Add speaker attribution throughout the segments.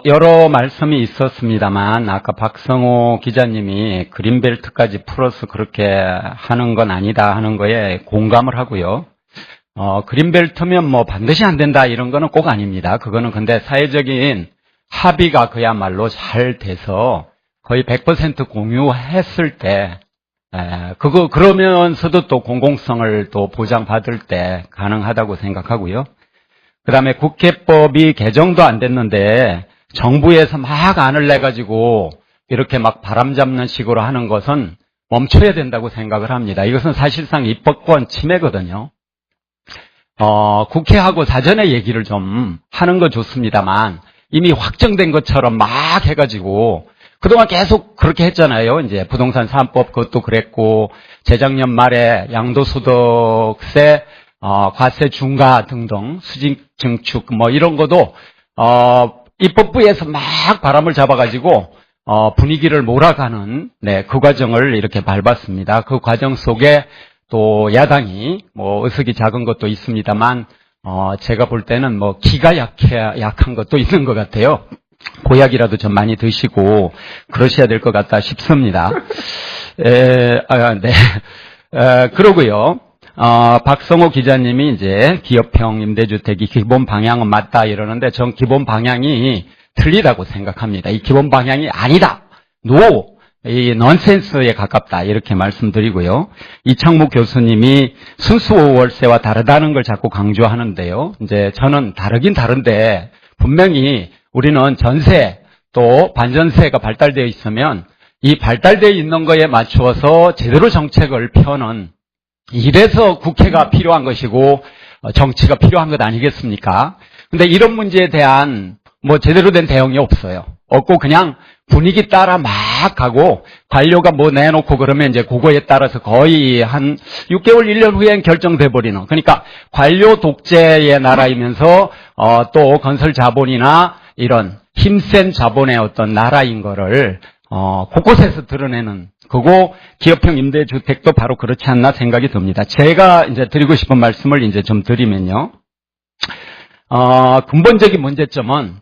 Speaker 1: 여러 말씀이 있었습니다만, 아까 박성호 기자님이 그린벨트까지 풀어서 그렇게 하는 건 아니다 하는 거에 공감을 하고요. 그린벨트면 뭐 반드시 안 된다 이런 거는 꼭 아닙니다. 그거는 근데 사회적인 합의가 그야말로 잘 돼서 거의 100% 공유했을 때, 그러면서도 또 공공성을 또 보장받을 때 가능하다고 생각하고요. 그 다음에 국회법이 개정도 안 됐는데 정부에서 막 안을 내가지고 이렇게 막 바람 잡는 식으로 하는 것은 멈춰야 된다고 생각을 합니다. 이것은 사실상 입법권 침해거든요. 국회하고 사전에 얘기를 좀 하는 거 좋습니다만 이미 확정된 것처럼 막 해가지고 그동안 계속 그렇게 했잖아요. 이제 부동산 3법 그것도 그랬고 재작년 말에 양도소득세 과세 중과 등등 수직 증축 뭐 이런 것도 입법부에서 막 바람을 잡아가지고 분위기를 몰아가는 그 과정을 이렇게 밟았습니다. 그 과정 속에 또 야당이 뭐 의석이 작은 것도 있습니다만 제가 볼 때는 뭐 기가 약한 것도 있는 것 같아요. 보약이라도 좀 많이 드시고 그러셔야 될 것 같다 싶습니다. 그러고요. 박성호 기자님이 이제 기업형 임대주택이 기본 방향은 맞다 이러는데 전 기본 방향이 틀리다고 생각합니다. 이 기본 방향이 아니다. 이 넌센스에 가깝다 이렇게 말씀드리고요. 이창무 교수님이 순수 월세와 다르다는 걸 자꾸 강조하는데요. 이제 저는 다르긴 다른데 분명히 우리는 전세 또 반전세가 발달되어 있으면 이 발달되어 있는 거에 맞추어서 제대로 정책을 펴는 이래서 국회가 필요한 것이고 정치가 필요한 것 아니겠습니까? 근데 이런 문제에 대한 뭐 제대로 된 대응이 없고 그냥 분위기 따라 막 가고 관료가 뭐 내놓고 그러면 이제 그거에 따라서 거의 한 6개월 1년 후엔 결정돼 버리는 그러니까 관료 독재의 나라이면서 또 건설 자본이나 이런 힘센 자본의 어떤 나라인 거를 곳곳에서 드러내는 그거 기업형 임대주택도 바로 그렇지 않나 생각이 듭니다. 제가 이제 드리고 싶은 말씀을 이제 좀 드리면요. 근본적인 문제점은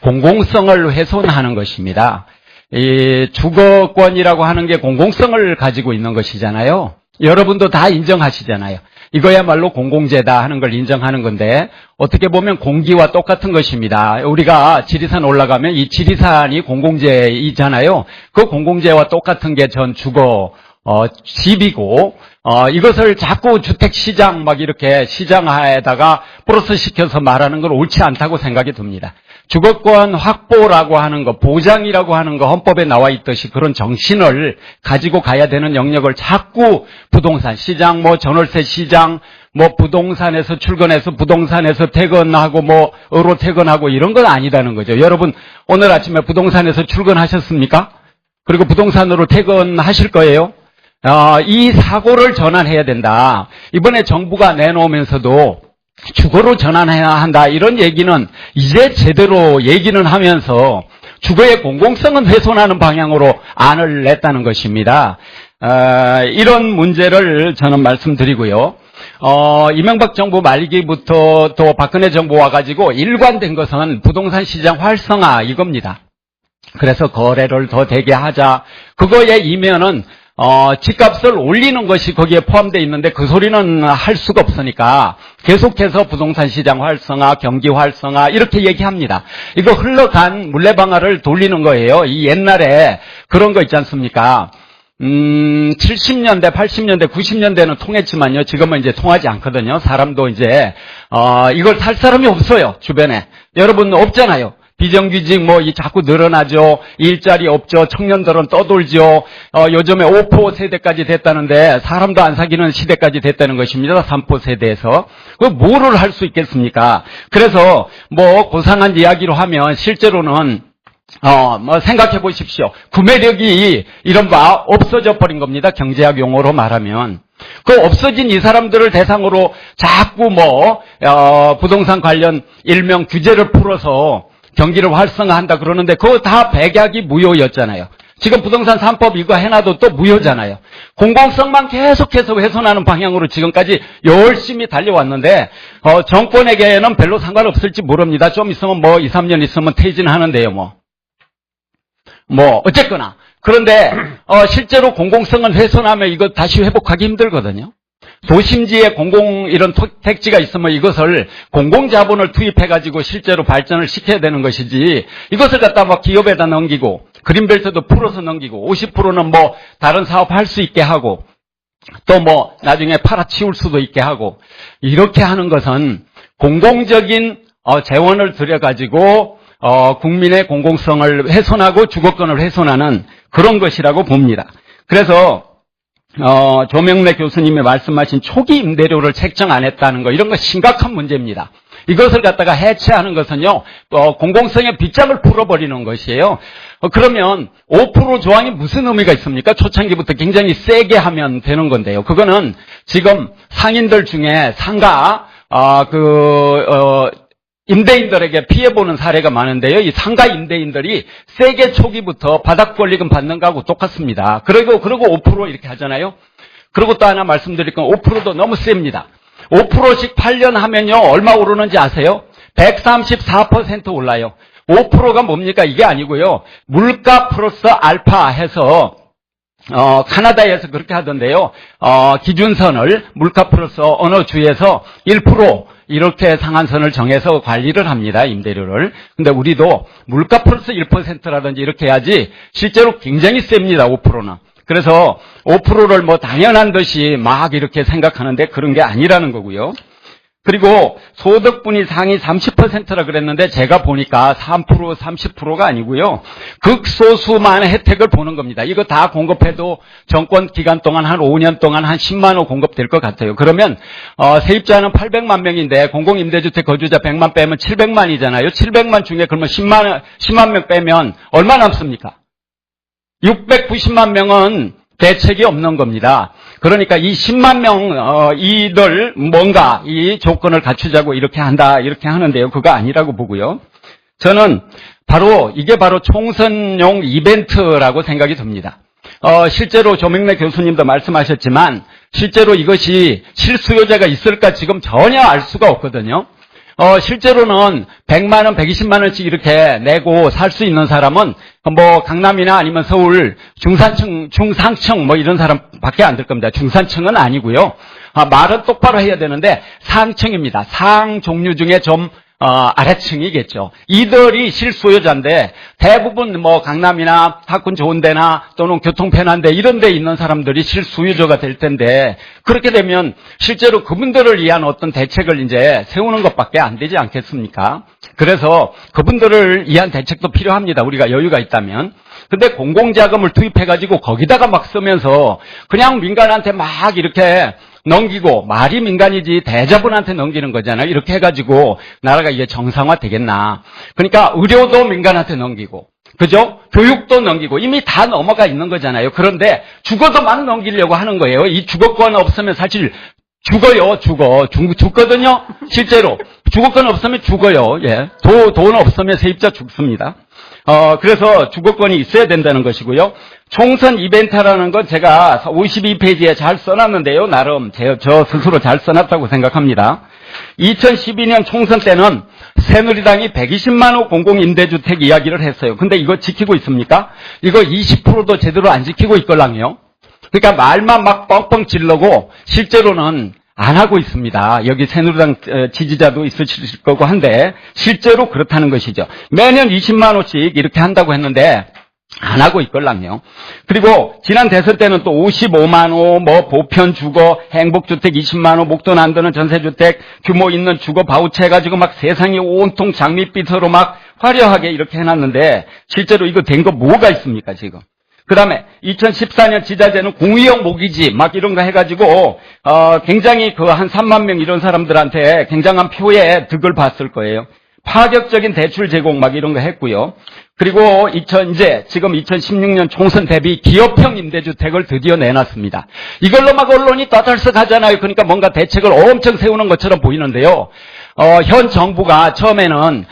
Speaker 1: 공공성을 훼손하는 것입니다. 이 주거권이라고 하는 게 공공성을 가지고 있는 것이잖아요. 여러분도 다 인정하시잖아요. 이거야말로 공공재다 하는 걸 인정하는 건데 어떻게 보면 공기와 똑같은 것입니다. 우리가 지리산 올라가면 이 지리산이 공공재이잖아요. 그 공공재와 똑같은 게 전 주거 집이고 이것을 자꾸 주택시장 막 이렇게 시장화에다가 플러스 시켜서 말하는 건 옳지 않다고 생각이 듭니다. 주거권 확보라고 하는 거, 보장이라고 하는 거 헌법에 나와 있듯이 그런 정신을 가지고 가야 되는 영역을 자꾸 부동산 시장, 뭐 전월세 시장, 뭐 부동산에서 출근해서 부동산에서 퇴근하고 뭐 으로 퇴근하고 이런 건 아니다는 거죠. 여러분 오늘 아침에 부동산에서 출근하셨습니까? 그리고 부동산으로 퇴근하실 거예요? 이 사고를 전환해야 된다. 이번에 정부가 내놓으면서도 주거로 전환해야 한다. 이런 얘기는 이제 제대로 얘기는 하면서 주거의 공공성은 훼손하는 방향으로 안을 냈다는 것입니다. 이런 문제를 저는 말씀드리고요. 이명박 정부 말기부터 또 박근혜 정부 와가지고 일관된 것은 부동산 시장 활성화 이겁니다. 그래서 거래를 더 되게 하자. 그거의 이면은 집값을 올리는 것이 거기에 포함되어 있는데 그 소리는 할 수가 없으니까 계속해서 부동산 시장 활성화, 경기 활성화 이렇게 얘기합니다. 이거 흘러간 물레방아를 돌리는 거예요. 이 옛날에 그런 거 있지 않습니까? 70년대, 80년대, 90년대는 통했지만요. 지금은 이제 통하지 않거든요. 사람도 이제 이걸 살 사람이 없어요. 주변에. 여러분 없잖아요. 비정규직 자꾸 늘어나죠. 일자리 없죠. 청년들은 떠돌죠. 요즘에 5포 세대까지 됐다는데 사람도 안 사귀는 시대까지 됐다는 것입니다. 3포 세대에서. 그 뭐를 할 수 있겠습니까? 그래서 고상한 이야기로 하면 실제로는 생각해 보십시오. 구매력이 이른바 없어져 버린 겁니다. 경제학 용어로 말하면. 그 없어진 이 사람들을 대상으로 자꾸 부동산 관련 일명 규제를 풀어서 경기를 활성화한다 그러는데 그거 다 백약이 무효였잖아요. 지금 부동산 3법 이거 해놔도 또 무효잖아요. 공공성만 계속해서 훼손하는 방향으로 지금까지 열심히 달려왔는데 정권에게는 별로 상관없을지 모릅니다. 좀 있으면 뭐 2, 3년 있으면 퇴진하는데요. 뭐 어쨌거나 그런데 실제로 공공성을 훼손하면 이거 다시 회복하기 힘들거든요. 도심지에 이런 택지가 있으면 이것을 공공자본을 투입해가지고 실제로 발전을 시켜야 되는 것이지, 이것을 갖다 막 기업에다 넘기고, 그린벨트도 풀어서 넘기고, 50%는 뭐 다른 사업 할 수 있게 하고, 또 뭐 나중에 팔아치울 수도 있게 하고, 이렇게 하는 것은 공공적인 재원을 들여가지고 국민의 공공성을 훼손하고 주거권을 훼손하는 그런 것이라고 봅니다. 그래서 조명래 교수님이 말씀하신 초기 임대료를 책정 안 했다는 거, 이런 거 심각한 문제입니다. 이것을 갖다가 해체하는 것은요, 공공성의 빗장을 풀어버리는 것이에요. 그러면 5% 조항이 무슨 의미가 있습니까? 초창기부터 굉장히 세게 하면 되는 건데요. 그거는 지금 상인들 중에 상가, 임대인들에게 피해보는 사례가 많은데요. 이 상가 임대인들이 세게 초기부터 바닥 권리금 받는 거하고 똑같습니다. 그리고 5% 이렇게 하잖아요. 그리고 또 하나 말씀드릴 건 5%도 너무 셉니다. 5%씩 8년 하면요, 얼마 오르는지 아세요? 134% 올라요. 5%가 뭡니까? 이게 아니고요. 물가 플러스 알파 해서 카나다에서 그렇게 하던데요. 기준선을 물가 플러스 어느 주에서 1% 이렇게 상한선을 정해서 관리를 합니다. 임대료를. 근데 우리도 물가 플러스 1%라든지 이렇게 해야지 실제로 굉장히 셉니다. 5%는. 그래서 5%를 뭐 당연한 듯이 막 이렇게 생각하는데 그런 게 아니라는 거고요. 그리고 소득분이 상위 30%라 그랬는데 제가 보니까 3%, 30%가 아니고요. 극소수만의 혜택을 보는 겁니다. 이거 다 공급해도 정권 기간 동안 한 5년 동안 한 10만 호 공급될 것 같아요. 그러면 세입자는 800만 명인데 공공임대주택 거주자 100만 빼면 700만이잖아요. 700만 중에 그러면 10만 명 빼면 얼마 남습니까? 690만 명은 대책이 없는 겁니다. 그러니까 이 10만 명, 이들 뭔가 이 조건을 갖추자고 이렇게 한다, 이렇게 하는데요. 그거 아니라고 보고요. 저는 이게 바로 총선용 이벤트라고 생각이 듭니다. 실제로 조명래 교수님도 말씀하셨지만, 실제로 이것이 실수요자가 있을까 지금 전혀 알 수가 없거든요. 실제로는 100만 원, 120만 원씩 이렇게 내고 살 수 있는 사람은 뭐 강남이나 아니면 서울 중산층, 중상층 뭐 이런 사람밖에 안 될 겁니다. 중산층은 아니고요. 말은 똑바로 해야 되는데 상층입니다. 상 종류 중에 좀 아래층이겠죠. 이들이 실수요자인데 대부분 뭐 강남이나 학군 좋은 데나 또는 교통 편한 데 이런 데 있는 사람들이 실수요자가 될 텐데, 그렇게 되면 실제로 그분들을 위한 어떤 대책을 이제 세우는 것밖에 안 되지 않겠습니까? 그래서 그분들을 위한 대책도 필요합니다. 우리가 여유가 있다면. 근데 공공자금을 투입해가지고 거기다가 막 쓰면서 그냥 민간한테 막 이렇게 넘기고, 말이 민간이지 대자본한테 넘기는 거잖아요. 이렇게 해가지고 나라가 이게 정상화 되겠나. 그러니까 의료도 민간한테 넘기고, 그죠? 교육도 넘기고, 이미 다 넘어가 있는 거잖아요. 그런데 주거도 막 넘기려고 하는 거예요. 이 주거권 없으면 사실 죽어요. 죽거든요. 실제로 주거권 없으면 죽어요. 예. 돈 없으면 세입자 죽습니다. 그래서 주거권이 있어야 된다는 것이고요. 총선 이벤트라는 건 제가 52페이지에 잘 써놨는데요. 나름 저 스스로 잘 써놨다고 생각합니다. 2012년 총선 때는 새누리당이 120만 호 공공임대주택 이야기를 했어요. 근데 이거 지키고 있습니까? 이거 20%도 제대로 안 지키고 있걸랑요. 그러니까 말만 막 뻥뻥 질르고 실제로는 안 하고 있습니다. 여기 새누리당 지지자도 있으실 거고 한데 실제로 그렇다는 것이죠. 매년 20만 호씩 이렇게 한다고 했는데 안 하고 있걸랑요. 그리고 지난 대선 때는 또 55만 호, 뭐 보편 주거, 행복주택 20만 호, 목돈 안 드는 전세주택, 규모 있는 주거 바우처 해가지고 막 세상이 온통 장밋빛으로 막 화려하게 이렇게 해놨는데 실제로 이거 된 거 뭐가 있습니까 지금? 그 다음에 2014년 지자체는 공유형 모기지 막 이런 거 해가지고 굉장히 그 한 3만 명 이런 사람들한테 굉장한 표에 득을 봤을 거예요. 파격적인 대출 제공 막 이런 거 했고요. 그리고 지금 2016년 총선 대비 기업형 임대주택을 드디어 내놨습니다. 이걸로 막 언론이 떠들썩하잖아요. 그러니까 뭔가 대책을 엄청 세우는 것처럼 보이는데요. 현 정부가 처음에는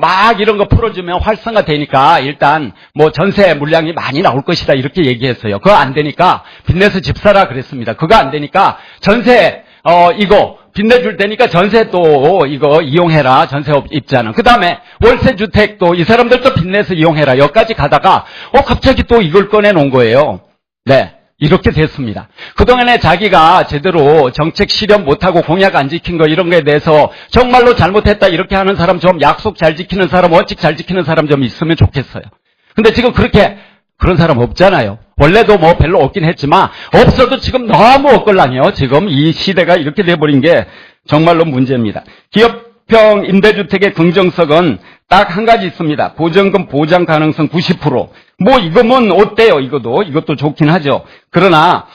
Speaker 1: 막 이런 거 풀어주면 활성화되니까 일단 뭐 전세 물량이 많이 나올 것이다 이렇게 얘기했어요. 그거 안 되니까 빚내서 집 사라 그랬습니다. 그거 안 되니까 전세 이거 빚내줄 테니까 전세 또 이거 이용해라. 전세업 입자는. 그 다음에 월세주택도 이 사람들도 빚내서 이용해라. 여기까지 가다가 갑자기 또 이걸 꺼내놓은 거예요. 네. 이렇게 됐습니다. 그동안에 자기가 제대로 정책 실현 못하고 공약 안 지킨 거 이런 거에 대해서 정말로 잘못했다 이렇게 하는 사람 좀 약속 잘 지키는 사람, 원칙 잘 지키는 사람 좀 있으면 좋겠어요. 근데 지금 그런 사람 없잖아요. 원래도 뭐 별로 없긴 했지만 없어도 지금 너무 엇걸랑해요. 지금 이 시대가 이렇게 돼버린 게 정말로 문제입니다. 기업형 임대주택의 긍정성은 딱 한 가지 있습니다. 보증금 보장 가능성 90%. 뭐 이거면 어때요? 이것도 좋긴 하죠. 그러나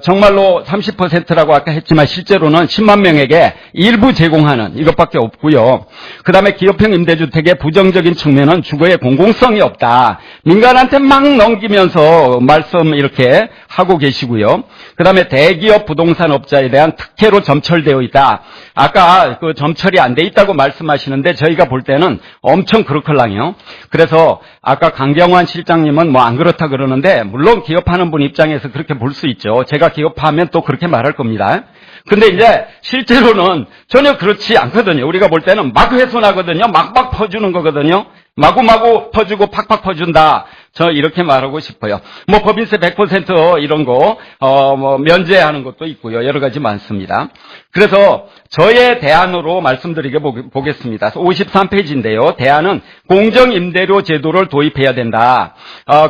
Speaker 1: 정말로 30%라고 아까 했지만 실제로는 10만 명에게 일부 제공하는 이것밖에 없고요. 그 다음에 기업형 임대주택의 부정적인 측면은 주거의 공공성이 없다. 민간한테 막 넘기면서 말씀 이렇게 하고 계시고요. 그 다음에 대기업 부동산업자에 대한 특혜로 점철되어 있다. 아까 그 점철이 안 돼 있다고 말씀하시는데 저희가 볼 때는 엄청 그렇걸랑요. 그래서 아까 강경환 실장님은 뭐 안 그렇다 그러는데 물론 기업하는 분 입장에서 그렇게 볼 수 있죠. 제가 기업하면 또 그렇게 말할 겁니다. 근데 이제 실제로는 전혀 그렇지 않거든요. 우리가 볼 때는 막 훼손하거든요. 막막 퍼주는 거거든요. 마구마구 퍼주고 팍팍 퍼준다. 저 이렇게 말하고 싶어요. 뭐 법인세 100% 이런 거 뭐 면제하는 것도 있고요. 여러 가지 많습니다. 그래서 저의 대안으로 말씀드리게 보겠습니다. 53페이지인데요. 대안은 공정임대료 제도를 도입해야 된다.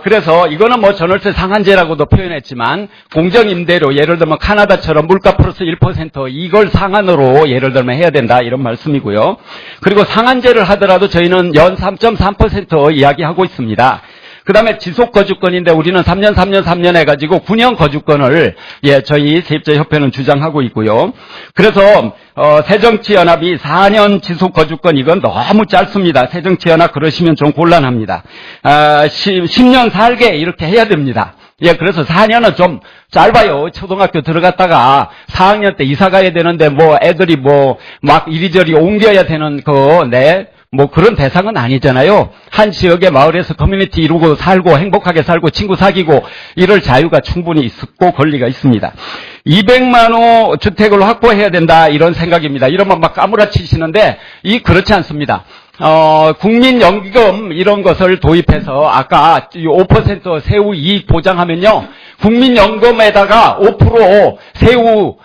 Speaker 1: 그래서 이거는 뭐 전월세 상한제라고도 표현했지만 공정임대료 예를 들면 카나다처럼 물가 플러스 1% 이걸 상한으로 예를 들면 해야 된다 이런 말씀이고요. 그리고 상한제를 하더라도 저희는 연 3.3% 이야기하고 있습니다. 그 다음에 지속거주권인데 우리는 3년 해가지고 9년 거주권을 저희 세입자협회는 주장하고 있고요. 그래서 새정치연합이 4년 지속거주권 이건 너무 짧습니다. 새정치연합 그러시면 좀 곤란합니다. 10년 살게 이렇게 해야 됩니다. 그래서 4년은 좀 짧아요. 초등학교 들어갔다가 4학년 때 이사 가야 되는데 뭐 애들이 뭐 막 이리저리 옮겨야 되는 뭐 그런 대상은 아니잖아요. 한 지역의 마을에서 커뮤니티 이루고 살고 행복하게 살고 친구 사귀고 이럴 자유가 충분히 있고 권리가 있습니다. 200만 호 주택을 확보해야 된다 이런 생각입니다. 이러면 막 까무라치시는데 그렇지 않습니다. 국민연금 이런 것을 도입해서 아까 5% 세후 이익 보장하면요. 국민연금에다가 5% 세후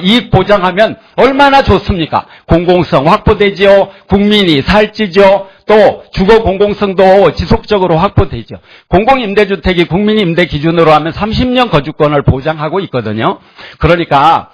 Speaker 1: 이익 보장하면 얼마나 좋습니까? 공공성 확보되죠. 국민이 살찌죠. 또 주거 공공성도 지속적으로 확보되죠. 공공임대주택이 국민임대 기준으로 하면 30년 거주권을 보장하고 있거든요. 그러니까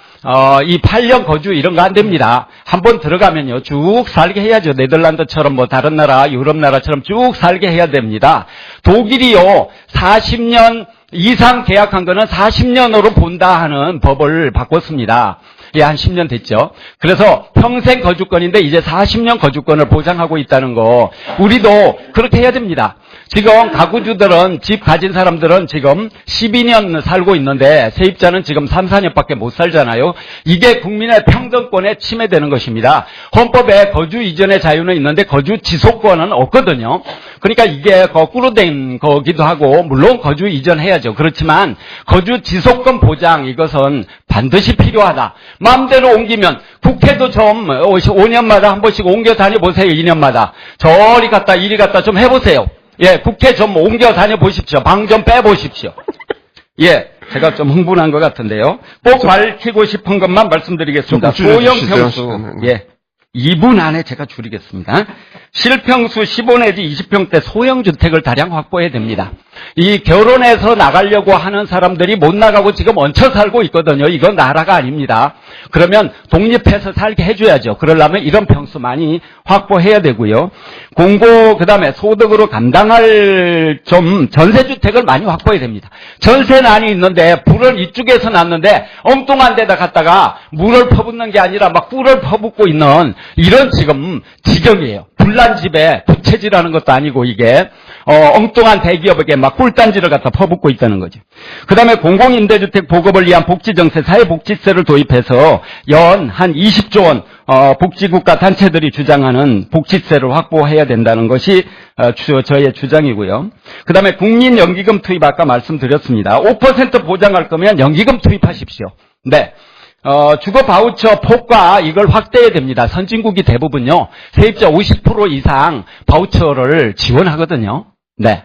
Speaker 1: 이 8년 거주 이런 거 안 됩니다. 한번 들어가면요 쭉 살게 해야죠. 네덜란드처럼 뭐 다른 나라 유럽 나라처럼 쭉 살게 해야 됩니다. 독일이요 40년 이상 계약한 거는 40년으로 본다 하는 법을 바꿨습니다. 한 10년 됐죠. 그래서 평생 거주권인데 이제 40년 거주권을 보장하고 있다는 거 우리도 그렇게 해야 됩니다. 지금 가구주들은 집 가진 사람들은 지금 12년 살고 있는데 세입자는 지금 3, 4년밖에 못 살잖아요. 이게 국민의 평등권에 침해되는 것입니다. 헌법에 거주 이전의 자유는 있는데 거주 지속권은 없거든요. 그러니까 이게 거꾸로 된 거기도 하고 물론 거주 이전해야죠. 그렇지만 거주 지속권 보장 이것은 반드시 필요하다. 마음대로 옮기면 국회도 좀 5년마다 한 번씩 옮겨 다녀보세요. 2년마다. 저리 갔다 이리 갔다 좀 해보세요. 국회 좀 옮겨 다녀보십시오. 방 좀 빼보십시오. 제가 좀 흥분한 것 같은데요. 꼭 밝히고 싶은 것만 말씀드리겠습니다. 소형 평수. 2분 안에 제가 줄이겠습니다. 실평수 15 내지 20평대 소형주택을 다량 확보해야 됩니다. 이 결혼해서 나가려고 하는 사람들이 못 나가고 지금 얹혀 살고 있거든요. 이건 나라가 아닙니다. 그러면 독립해서 살게 해줘야죠. 그러려면 이런 평수 많이 확보해야 되고요. 그 다음에 소득으로 감당할 좀 전세주택을 많이 확보해야 됩니다. 전세난이 있는데 불은 이쪽에서 났는데 엉뚱한 데다 갖다가 물을 퍼붓는 게 아니라 막 꿀을 퍼붓고 있는 이런 지금 지경이에요. 불난 집에 부채질하는 것도 아니고 이게 엉뚱한 대기업에게 막 꿀단지를 갖다 퍼붓고 있다는 거죠. 그 다음에 공공임대주택 보급을 위한 복지정세, 사회복지세를 도입해서 연 한 20조 원 복지국가 단체들이 주장하는 복지세를 확보해야 된다는 것이 저의 주장이고요. 그 다음에 국민연기금 투입 아까 말씀드렸습니다. 5% 보장할 거면 연기금 투입하십시오. 네. 주거 바우처 폭과 이걸 확대해야 됩니다. 선진국이 대부분요, 세입자 50% 이상 바우처를 지원하거든요. 네.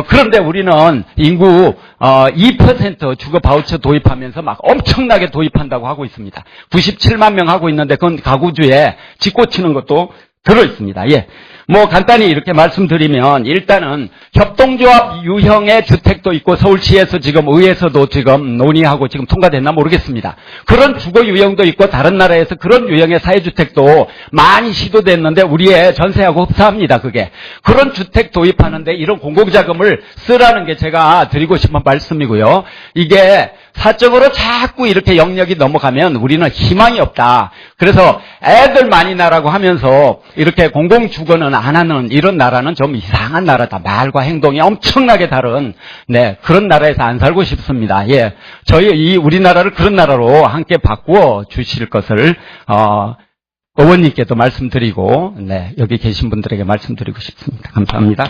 Speaker 1: 그런데 우리는 인구 2% 주거 바우처 도입하면서 막 엄청나게 도입한다고 하고 있습니다. 97만 명 하고 있는데 그건 가구주에 짓꽂히는 것도 들어있습니다. 예. 뭐 간단히 이렇게 말씀드리면 일단은 협동조합 유형의 주택도 있고 서울시에서 지금 의회에서도 지금 논의하고 지금 통과됐나 모르겠습니다. 그런 주거 유형도 있고 다른 나라에서 그런 유형의 사회주택도 많이 시도됐는데 우리의 전세하고 흡사합니다. 그게. 그런 주택 도입하는데 이런 공공자금을 쓰라는 게 제가 드리고 싶은 말씀이고요. 이게 사적으로 자꾸 이렇게 영역이 넘어가면 우리는 희망이 없다. 그래서 애들 많이 낳으라고 하면서 이렇게 공공주거는 안 하는 이런 나라는 좀 이상한 나라다. 말과 행동이 엄청나게 다른, 네, 그런 나라에서 안 살고 싶습니다. 예. 저희 우리나라를 그런 나라로 함께 바꾸어 주실 것을, 의원님께도 말씀드리고, 네, 여기 계신 분들에게 말씀드리고 싶습니다. 감사합니다.